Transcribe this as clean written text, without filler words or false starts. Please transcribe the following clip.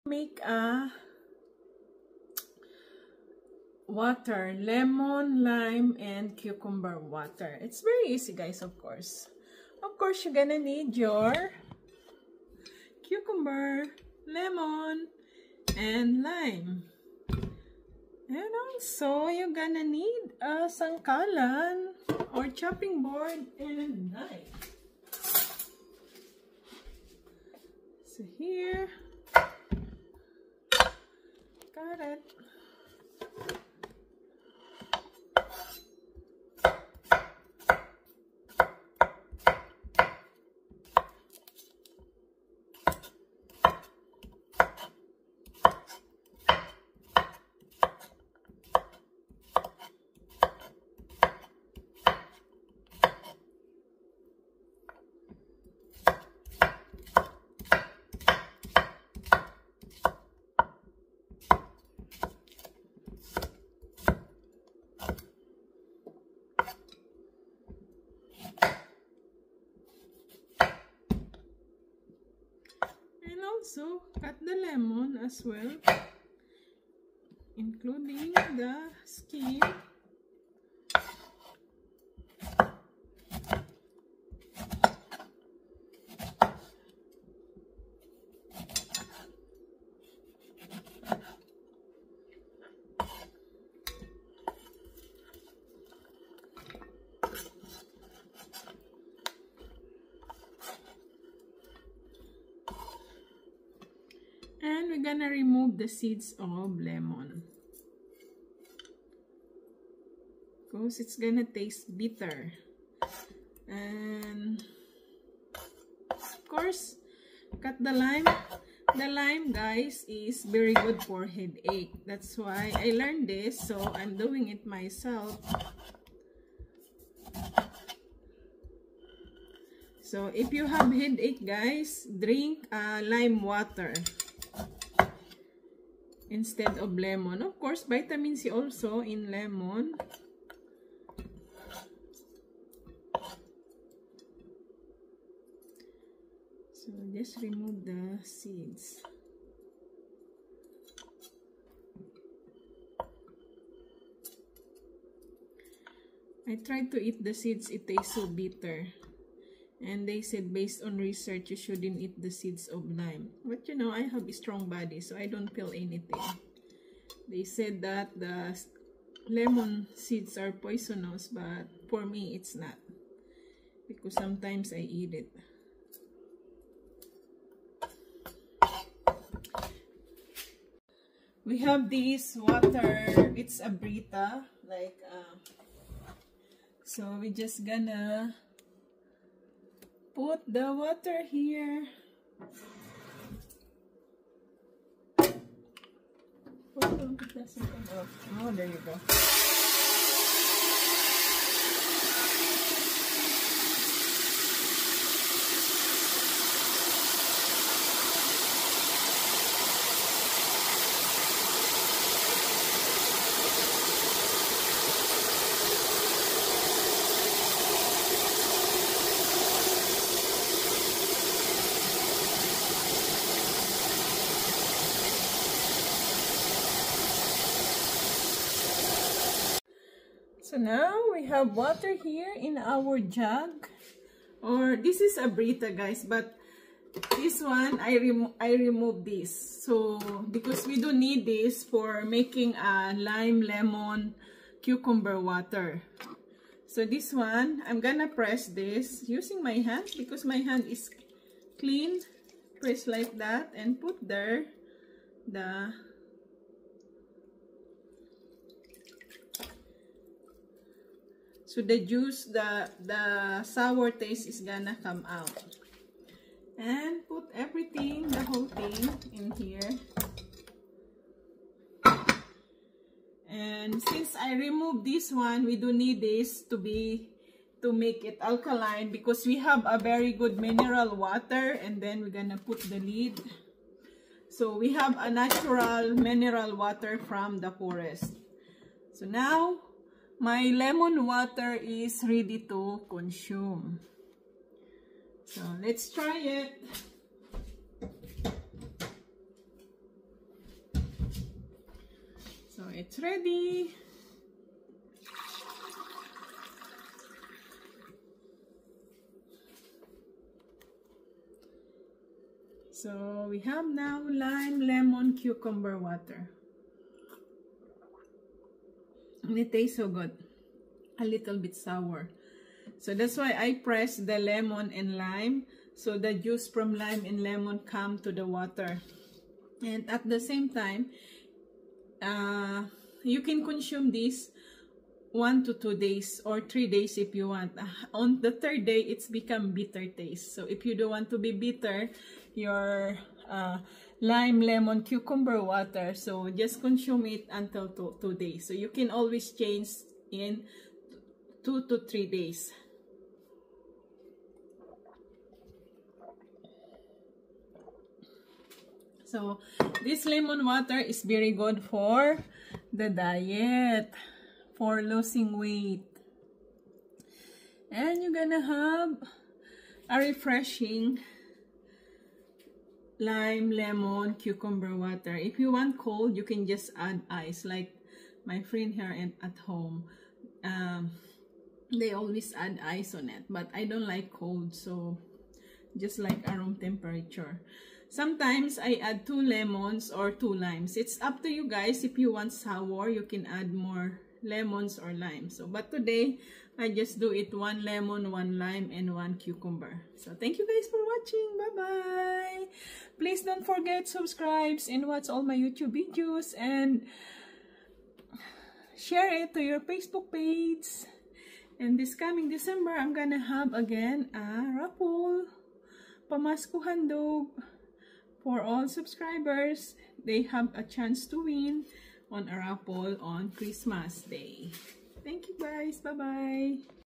Make a water, lemon, lime, and cucumber water. It's very easy, guys, of course. Of course, you're gonna need your cucumber, lemon, and lime. And also, you're gonna need a sangkalan or chopping board and knife. So here, got it. Also, cut the lemon as well, including the skin. And we're gonna remove the seeds of lemon because it's gonna taste bitter. And of course, cut the lime. The lime, guys, is very good for headache. That's why I learned this, so I'm doing it myself. So if you have headache, guys, drink lime water instead of lemon. Of course, vitamin C also in lemon. So just remove the seeds. I tried to eat the seeds, it tastes so bitter. And they said based on research, you shouldn't eat the seeds of lime. But you know, I have a strong body, so I don't feel anything. They said that the lemon seeds are poisonous, but for me, it's not. Because sometimes I eat it. We have this water, it's a Brita, like, so we're just gonna put the water here. Oh, there you go. So now we have water here in our jug, or this is a Brita, guys, but this one I remove this, so because we don't need this for making a lime, lemon, cucumber water. So this one I'm gonna press this using my hand because my hand is clean. Press like that and put there the so the juice, the sour taste is gonna come out. And put everything, the whole thing in here. And since I removed this one, we don't need this to make it alkaline because we have a very good mineral water, and then we're gonna put the lid. So we have a natural mineral water from the forest. So now my lemon water is ready to consume. So let's try it. it's ready. So we have now lime, lemon, cucumber water. And it tastes so good. A little bit sour. So that's why I press the lemon and lime. So the juice from lime and lemon come to the water. And at the same time, you can consume this 1 to 2 days or 3 days if you want. On the third day, it's become bitter taste. So if you don't want to be bitter, your lime, lemon, cucumber water, so just consume it until 2 days. So you can always change in 2 to 3 days. So this lemon water is very good for the diet, for losing weight. And you're gonna have a refreshing lime, lemon, cucumber water. If you want cold, you can just add ice, like my friend here at home. They always add ice on it, but I don't like cold, so just like a room temperature. Sometimes I add 2 lemons or 2 limes. It's up to you guys. If you want sour, you can add more lemons or limes. So, but today, I just do it 1 lemon, 1 lime, and 1 cucumber. So, thank you guys for watching. Bye-bye. Please don't forget subscribe and watch all my YouTube videos and share it to your Facebook page. And this coming December, I'm gonna have again a raffle, Pamasko Handog. For all subscribers, they have a chance to win on a raffle on Christmas Day. Thank you guys. Bye-bye.